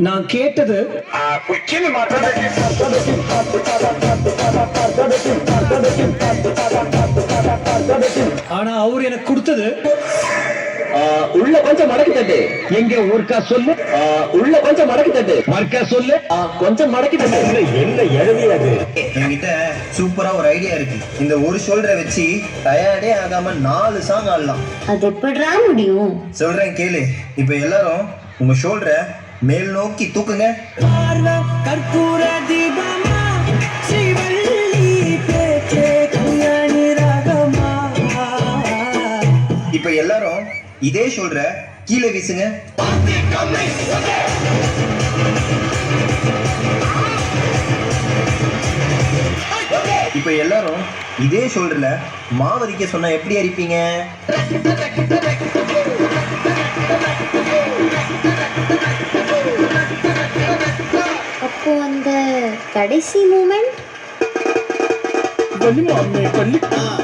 நான் கேட்டது ஆனா அவர் எனக்கு கொடுத்தது உள்ள கொஞ்சம் மடக்கி தட்டு. எங்க ஊர்க்கா சொல்லு. உள்ள கொஞ்சம் மடக்கி தட்டு. மர்க்கா சொல்லு. கொஞ்சம் மடக்கி தட்டு. என்ன எழுதியாது? என்கிட்ட சூப்பரா ஒரு ஐடியா இருக்கு. இந்த ஒரு ஷோல்டரை வச்சு டயர்டே ஆகாம 4 சாங் ஆடலாம். அது எப்படிடா முடியும்? சொல்றேன் கேளு. இப்ப எல்லாரும் உங்க ஷோல்டரை மேல் நோக்கி தூக்குங்க. கற்பூர தீபமா இப்ப எல்லாரும் இதே ஷோல்டரை கீழே வீசுங்க. இப்ப எல்லாரும் இதே ஷோல்டர்ல மாவரிக்க சொன்னா எப்படி அரிப்பீங்க? அப்போ அந்த கடைசி மூமெண்ட் பள்ளிமாமே பள்ளி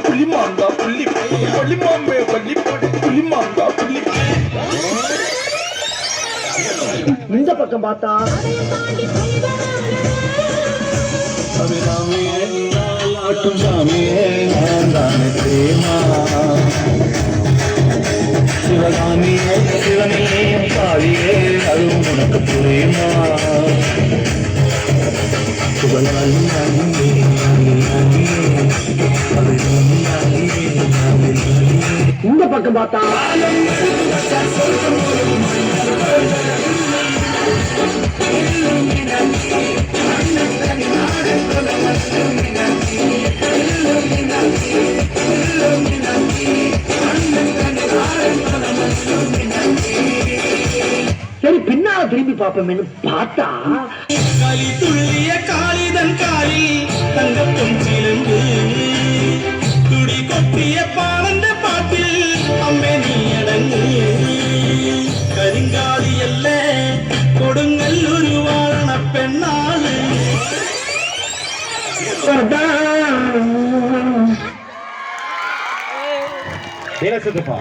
புள்ளிமாங்கா புள்ளி பள்ளிமாமே பள்ளி புள்ளிமாங்கா புள்ளி. இந்த பக்கம் பார்த்தா ஆட்டும் சாமியே நான்தானே பிரேமா சிவகாமியே சிவனியே காளியே அதுவும் உனக்கு புரியுமா? இந்த பக்கம் பார்த்தா சரி பின்னால திரும்பி பார்ப்போம்னு பார்த்தா களி துள்ளிய காளிதன் காளி தங்கத்தும் சிலம்பு துடி கொட்டிய பாலந்த பாட்டில் அம்மே நீ அடங்கு கருங்காலி அல்ல கொடுங்கல் உருவான பெண்ணாளு தினசதுப்பா